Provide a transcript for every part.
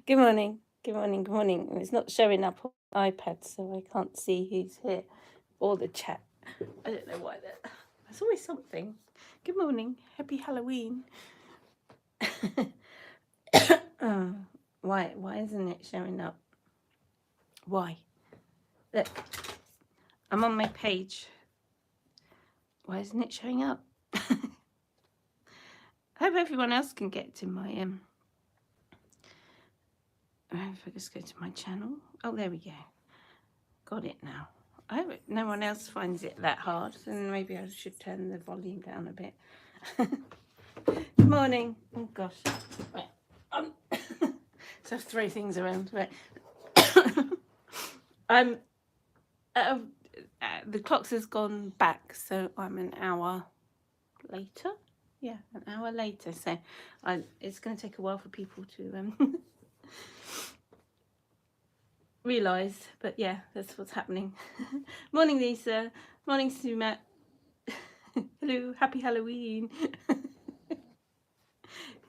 Good morning. Good morning. Good morning. And it's not showing up on my iPad, so I can't see who's here or the chat. I don't know why that. There's always something. Good morning. Happy Halloween. Why isn't it showing up? Why? Look, I'm on my page. Why isn't it showing up? I hope everyone else can get to my if I just go to my channel. Oh, there we go. Got it now. I hope no one else finds it that hard. Then maybe I should turn the volume down a bit. Good morning. Oh gosh. Right. So I throw things around. Right. I'm. The clocks has gone back, so I'm an hour later. Yeah, an hour later. So it's going to take a while for people to realise, but yeah, that's what's happening. Morning, Lisa. Morning, Sumat. Hello, happy Halloween.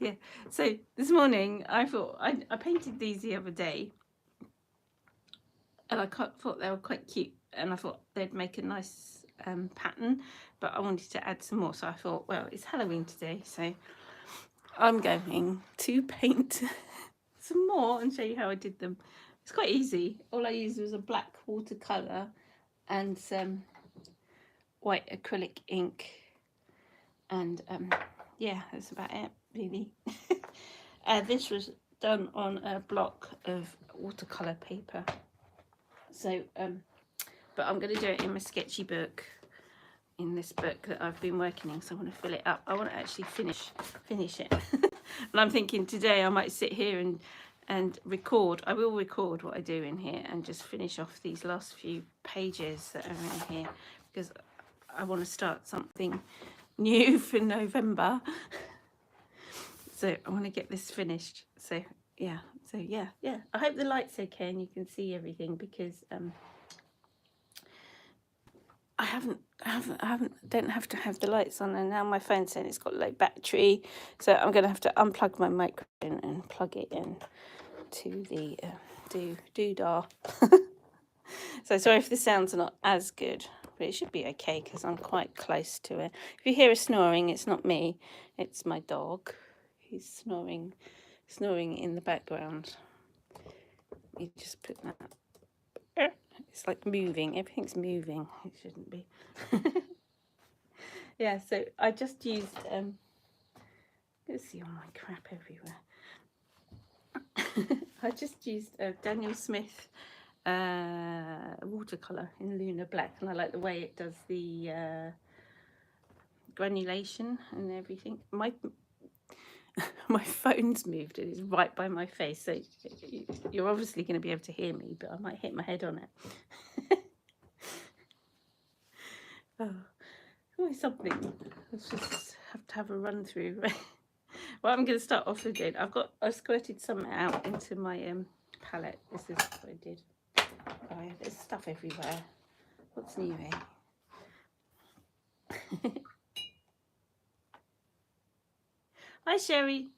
Yeah, so this morning I thought I painted these the other day, and I thought they were quite cute, and I thought they'd make a nice pattern, but I wanted to add some more, so I thought, well, it's Halloween today, so I'm going to paint some more and show you how I did them. It's quite easy. All I used was a black watercolour and some white acrylic ink, and yeah, that's about it really. This was done on a block of watercolour paper, so but I'm going to do it in my sketchy book, in this book that I've been working in, so I want to fill it up. I want to actually finish it. And I'm thinking today I might sit here and record. I will record what I do in here and just finish off these last few pages that are in here, because I want to start something new for November. So I want to get this finished. So yeah. I hope the light's okay and you can see everything, because I don't have to have the lights on, and now my phone's saying it's got low battery, so I'm going to have to unplug my microphone and plug it in to the doodah. So sorry if the sounds are not as good, but it should be okay because I'm quite close to it. If you hear a snoring, it's not me, it's my dog. He's snoring in the background. You just put that. It's like moving. Everything's moving. It shouldn't be. Yeah, so I just used let's see all my crap everywhere. I just used Daniel Smith watercolour in Lunar Black, and I like the way it does the granulation and everything. My phone's moved and it's right by my face, so you're obviously going to be able to hear me, but I might hit my head on it. Oh, always something. Let's just have to have a run through. Well, I'm going to start off again. I squirted some out into my palette. This is what I did. Oh, yeah, there's stuff everywhere. What's new here? Hi, Sherry.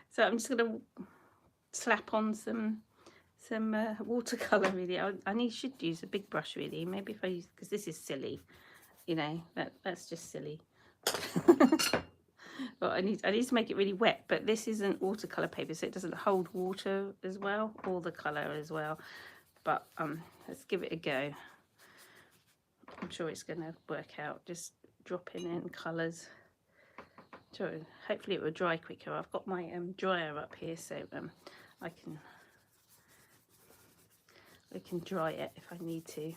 So I'm just going to slap on some watercolour really. I should use a big brush really. Maybe if I use, because this is silly, you know, that's just silly. Well, I need to make it really wet, but this isn't watercolour paper, so it doesn't hold water as well, or the colour as well. But let's give it a go. I'm sure it's going to work out. Just dropping in colours. So hopefully it will dry quicker. I've got my dryer up here, so I can dry it if I need to.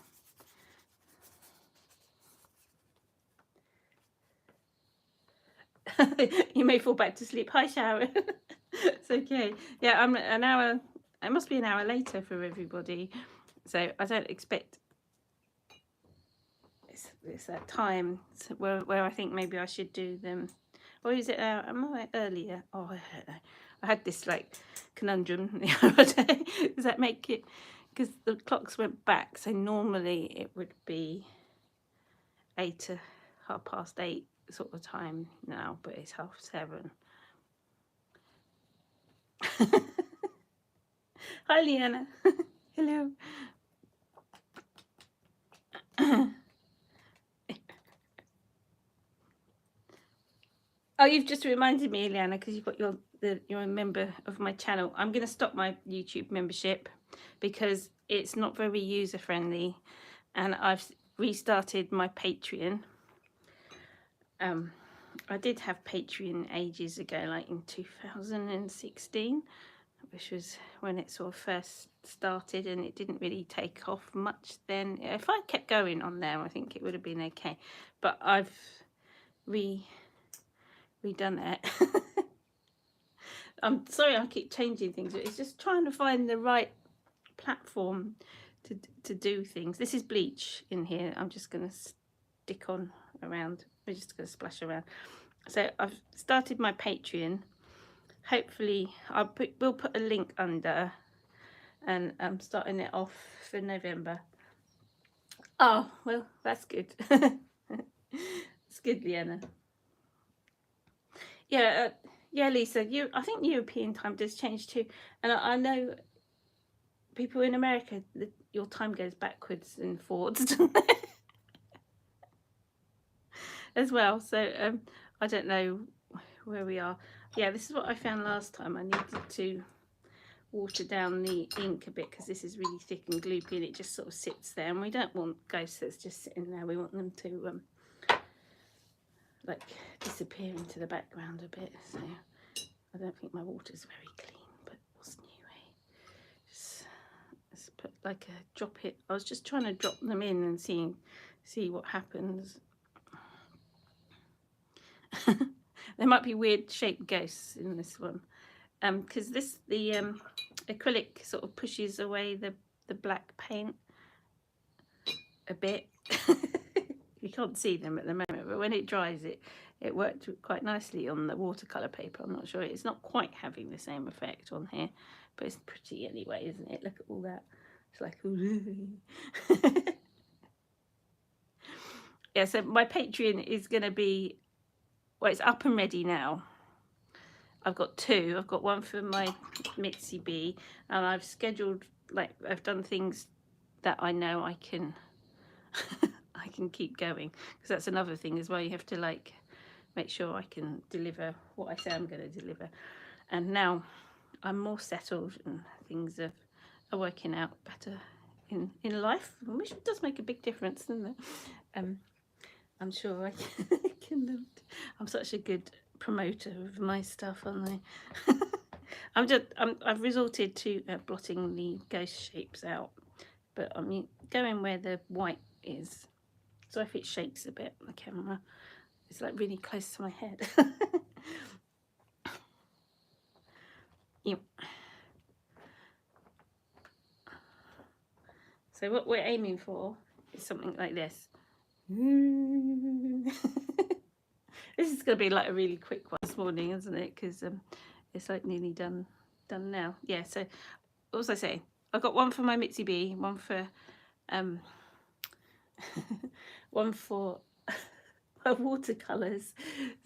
You may fall back to sleep. Hi, Sharon. It's okay. Yeah, I'm an hour. It must be an hour later for everybody, so I don't expect it's that time where I think maybe I should do them. Or is it? Am I earlier? Oh, I don't know. I had this like conundrum the other day. Does that make it? Because the clocks went back, so normally it would be 8 to 8:30 sort of time now, but it's 7:30. Hi, Leanna. Hello. Oh, you've just reminded me, Leanna, because you've got you're a member of my channel. I'm going to stop my YouTube membership because it's not very user friendly, and I've restarted my Patreon. I did have Patreon ages ago, like in 2016, which was when it sort of first started, and it didn't really take off much then. If I kept going on there, I think it would have been okay, but I've redone it. I'm sorry I keep changing things, but it's just trying to find the right platform to do things. This is bleach in here. I'm just going to stick on around. We're just going to splash around. So I've started my Patreon. Hopefully we'll put a link under, and I'm starting it off for November. Oh, well, that's good. It's good, Leanna. Yeah, yeah, Lisa. I think European time does change too, and I know people in America, your time goes backwards and forwards as well. So I don't know where we are. Yeah, this is what I found last time. I needed to water down the ink a bit because this is really thick and gloopy, and it just sort of sits there. And we don't want ghosts that's just sitting there. We want them to like disappear into the background a bit. So I don't think my water's very clean, but what's new, eh? Just put like a drop it. I was just trying to drop them in and see what happens. There might be weird shaped ghosts in this one, because the acrylic sort of pushes away the black paint a bit. You can't see them at the moment, but when it dries, it worked quite nicely on the watercolor paper. I'm not sure, it's not quite having the same effect on here, but it's pretty anyway, isn't it? Look at all that. It's like yeah. So my Patreon is going to be, well, it's up and ready now. I've got two. I've got one for my Mitzi Bee, and I've scheduled, like, I've done things that I know I can I can keep going, because that's another thing as well. You have to like make sure I can deliver what I say I'm going to deliver. And now I'm more settled and things are working out better in life, which does make a big difference, doesn't it? I'm sure I can. I'm such a good promoter of my stuff, aren't I? I've resorted to blotting the ghost shapes out, but I mean going where the white is. So if it shakes a bit, the camera, it's like really close to my head. Yep. So what we're aiming for is something like this. This is going to be like a really quick one this morning, isn't it? Because it's like nearly done now. Yeah. So what was I saying? I've got one for my Mitzi Bee, one for one for my watercolours.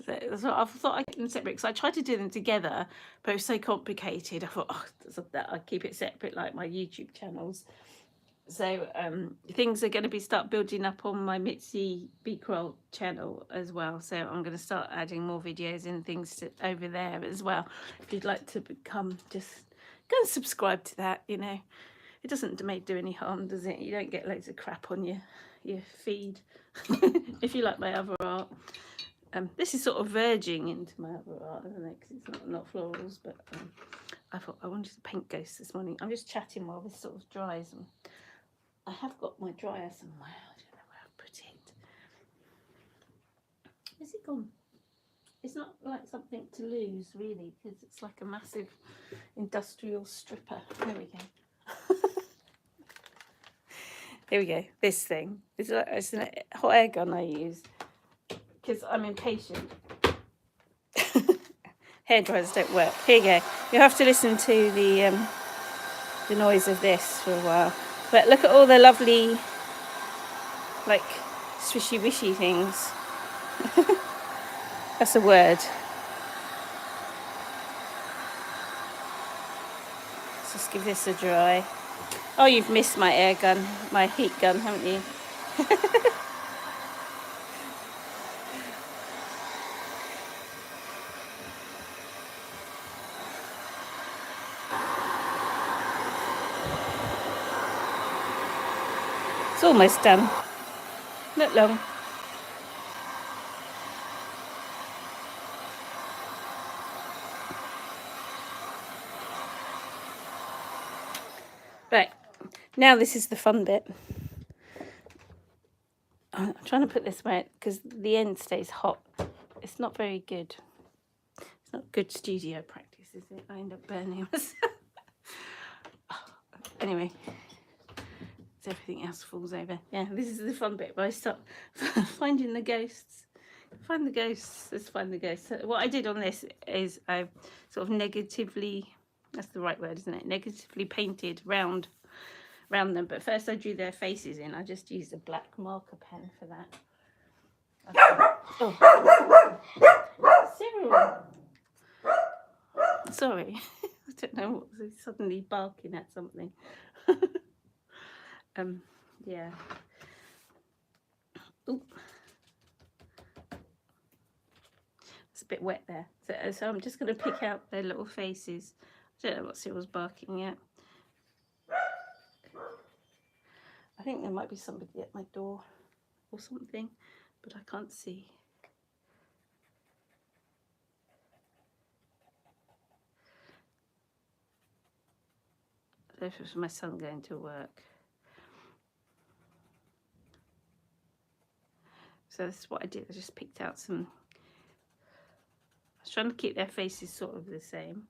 So I thought I'd keep them separate, because I tried to do them together, but it was so complicated. I thought, oh, I'd keep it separate like my YouTube channels. So things are going to start building up on my Mitzi Bee Crawl channel as well. So I'm going to start adding more videos and things over there as well. If you'd like to just go and subscribe to that. You know, it doesn't do any harm, does it? You don't get loads of crap on your feed if you like my other art. This is sort of verging into my other art, isn't it? Because it's not florals, but I thought I wanted to paint ghosts this morning. I'm just chatting while this sort of dries. And I have got my dryer somewhere. I don't know where I've put it. Is it gone? It's not like something to lose, really, because it's like a massive industrial stripper. There we go. Here we go. This thing. It's a hot air gun I use because I'm impatient. Hair dryers don't work. Here you go. You have to listen to the noise of this for a while. But look at all the lovely, like, swishy wishy things. That's a word. Just give this a dry. Oh, you've missed my air gun, my heat gun, haven't you? It's almost done. Not long. Right, now this is the fun bit. I'm trying to put this way because the end stays hot. It's not very good. It's not good studio practice, is it? I end up burning myself. Anyway, so everything else falls over. Yeah, this is the fun bit where I start finding the ghosts. Find the ghosts. Let's find the ghosts. So what I did on this is I sort of negatively, that's the right word, isn't it? Negatively painted round them. But first I drew their faces in. I just used a black marker pen for that. Oh, Cyril. Sorry. I don't know what was suddenly barking at something. Yeah. Ooh. It's a bit wet there. So I'm just going to pick out their little faces. I don't know what Cyril's barking at. I think there might be somebody at my door or something, but I can't see. This was my son going to work. So this is what I did. I just picked out some. I was trying to keep their faces sort of the same.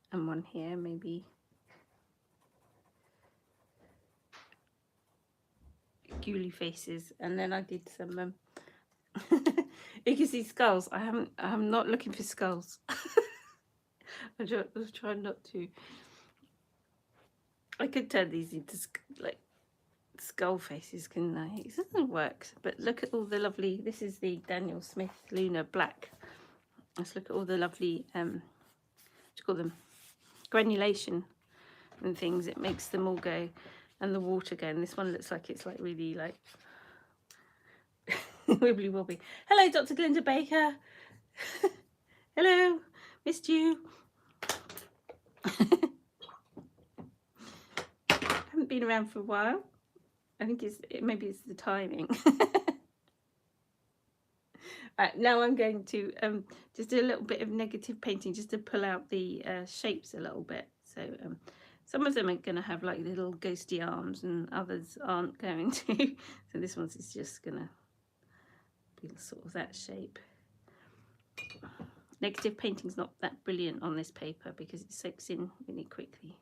And one here, maybe. Ghouly faces, and then I did some. You can see skulls. I'm not looking for skulls. I was trying not to. I could turn these into like skull faces, couldn't I? It doesn't work. But look at all the lovely. This is the Daniel Smith Lunar Black. Let's look at all the lovely. What do you call them? Granulation and things. It makes them all go, and the water go. And this one looks like it's like really like wibbly wobbly. Hello, Dr. Glinda Baker. Hello, missed you. Haven't been around for a while. I think maybe it's the timing. Right, now I'm going to just do a little bit of negative painting just to pull out the shapes a little bit. So some of them are going to have like little ghosty arms and others aren't going to. So this one's is just going to be sort of that shape. Negative painting's not that brilliant on this paper because it soaks in really quickly.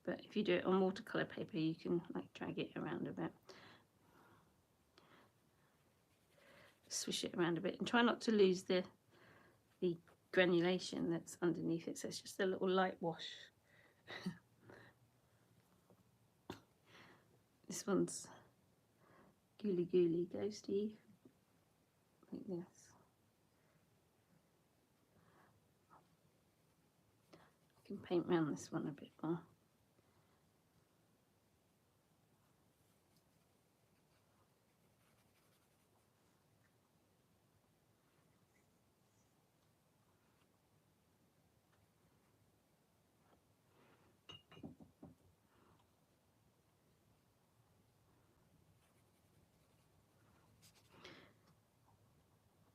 But if you do it on watercolour paper, you can like drag it around a bit. Swish it around a bit and try not to lose the granulation that's underneath it. So it's just a little light wash. This one's ghouly ghosty, like this. I can paint around this one a bit more.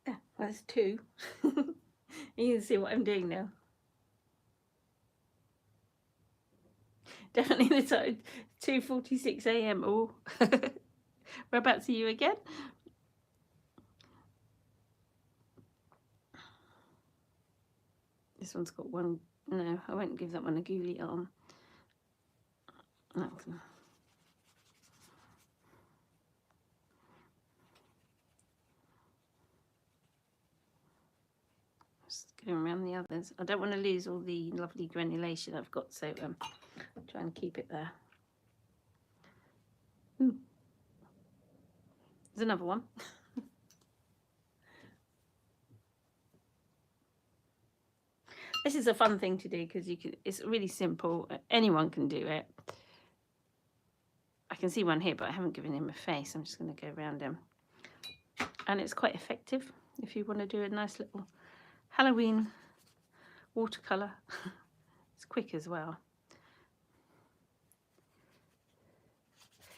Yeah, well, there's two. You can see what I'm doing now. Definitely the time, 2:46 a.m. Oh, whereabouts are you again? This one's got one. No, I won't give that one a ghouly arm. Okay. Just going around the others. I don't want to lose all the lovely granulation I've got, so try and keep it there. Ooh. There's another one. This is a fun thing to do because it's really simple. Anyone can do it. I can see one here, but I haven't given him a face. I'm just going to go around him. And it's quite effective if you want to do a nice little Halloween watercolour. It's quick as well.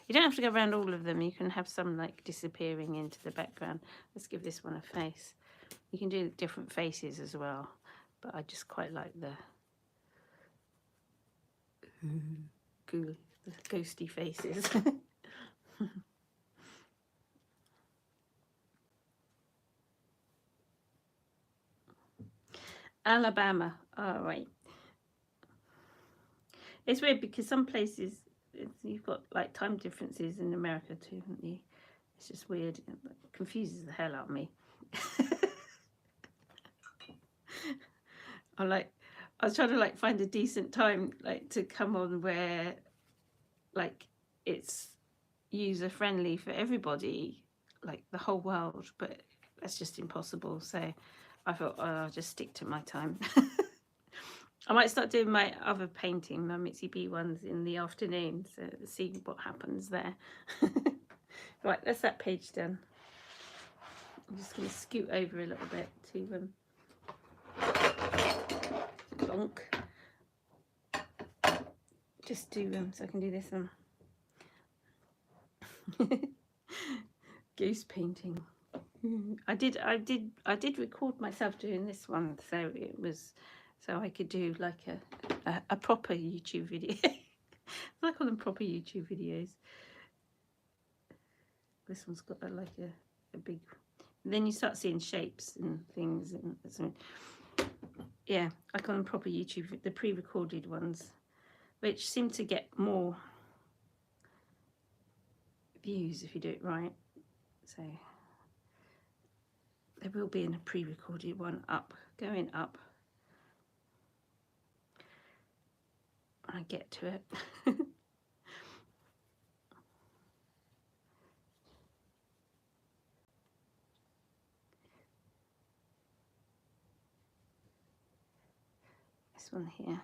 You don't have to go around all of them. You can have some like disappearing into the background. Let's give this one a face. You can do different faces as well, but I just quite like the ghosty faces. Alabama. All right. It's weird because some places you've got like time differences in America too, haven't you? It's just weird. It confuses the hell out of me. I was trying to like find a decent time like to come on where like it's user friendly for everybody, like the whole world, but that's just impossible. So I thought, oh, I'll just stick to my time. I might start doing my other painting, my Mitzi B ones, in the afternoon, so see what happens there. Right, that's that page done. I'm just going to scoot over a little bit to plonk. Just do so I can do this one. Goose painting. I did record myself doing this one, so it was so I could do like a proper YouTube video. I call them proper YouTube videos. This one's got like a big. Then you start seeing shapes and things, and so, yeah, I call them proper YouTube, the pre-recorded ones, which seem to get more views if you do it right. So there will be a pre-recorded one going up. I get to it. This one here,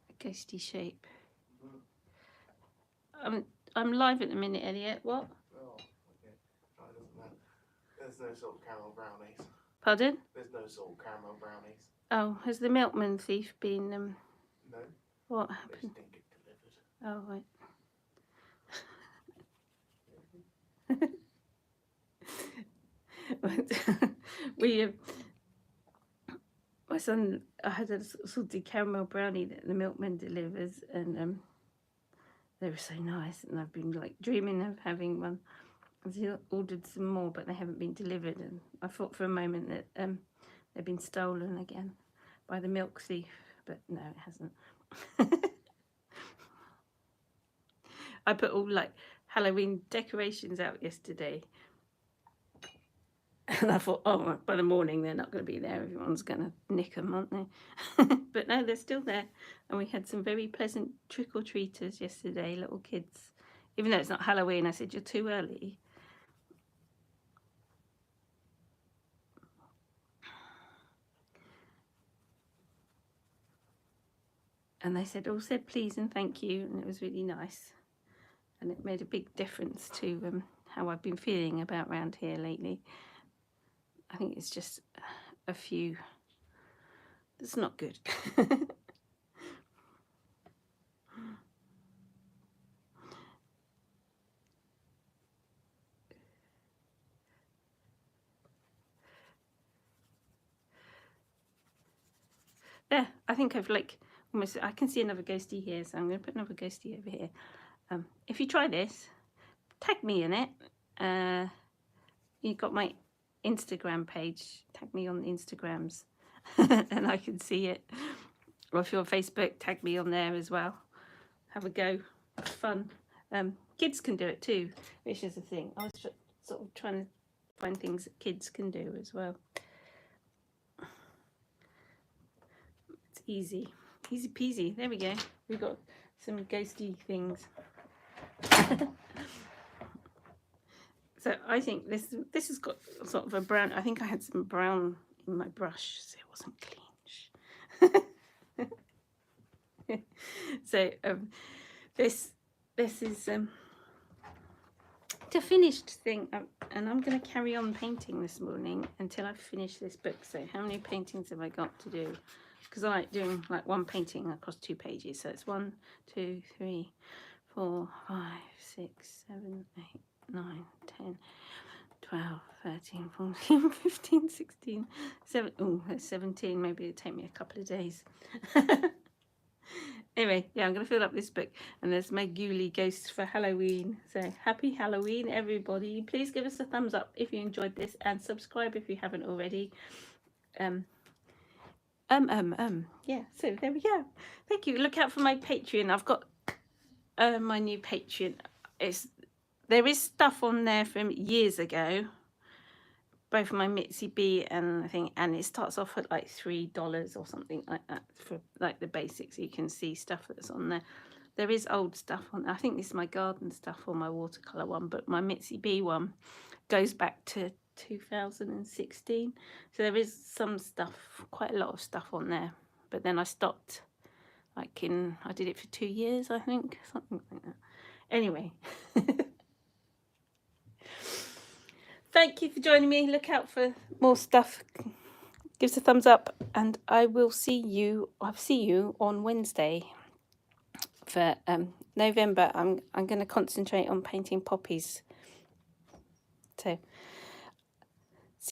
a ghosty shape. I'm live at the minute, Elliot. What? Oh, okay. No, it doesn't matter. There's no salt caramel brownies. Pardon? There's no salt caramel brownies. Oh, has the milkman thief been No. What They happened? just didn't get delivered. Oh, right. My son, I had a salted caramel brownie that the milkman delivers, and they were so nice, and I've been like dreaming of having one. I ordered some more, but they haven't been delivered, and I thought for a moment that they've been stolen again by the milk thief, but no, it hasn't. I put all like Halloween decorations out yesterday, and I thought, oh, by the morning they're not going to be there. Everyone's going to nick them, aren't they? But no, they're still there. And we had some very pleasant trick-or-treaters yesterday, little kids. Even though it's not Halloween, I said, you're too early. And they said, all said please and thank you. And it was really nice. And it made a big difference to how I've been feeling about around here lately. I think it's just a few. It's not good. There, I think I've like almost. I can see another ghosty here, so I'm going to put another ghosty over here. If you try this, tag me in it. You've got my Instagram page. Tag me on the Instagrams, and I can see it. or if you're on Facebook, tag me on there as well. Have a go. It's fun. Kids can do it too, which is the thing. I was sort of trying to find things that kids can do as well. It's easy peasy. There we go. We've got some ghosty things. So I think this has got sort of a brown. I think I had some brown in my brush, so it wasn't clean. So this is the finished thing, and I'm going to carry on painting this morning until I finish this book. So how many paintings have I got to do? Because I like doing like one painting across 2 pages. So it's 1, 2, 3, 4, 5, 6, 7, 8, 9, 10, 12, 13, 14, 15, 16, 17. Maybe it'll take me a couple of days. Anyway, yeah, I'm going to fill up this book. And there's my ghoulie ghost for Halloween. So happy Halloween, everybody. Please give us a thumbs up if you enjoyed this, and subscribe if you haven't already. Yeah, so there we go. Thank you. Look out for my Patreon. I've got my new Patreon. There is stuff on there from years ago, both my Mitzi B and I think, and it starts off at like $3 or something like that for like the basics. You can see stuff that's on there. There is old stuff on. I think this is my garden stuff or my watercolor one, but my Mitzi B one goes back to 2016. So there is some stuff, quite a lot of stuff on there. But then I stopped. I did it for 2 years, I think, something like that. Anyway. Thank you for joining me. Look out for more stuff. Give us a thumbs up, and I will see you. I'll see you on Wednesday for November. I'm going to concentrate on painting poppies. So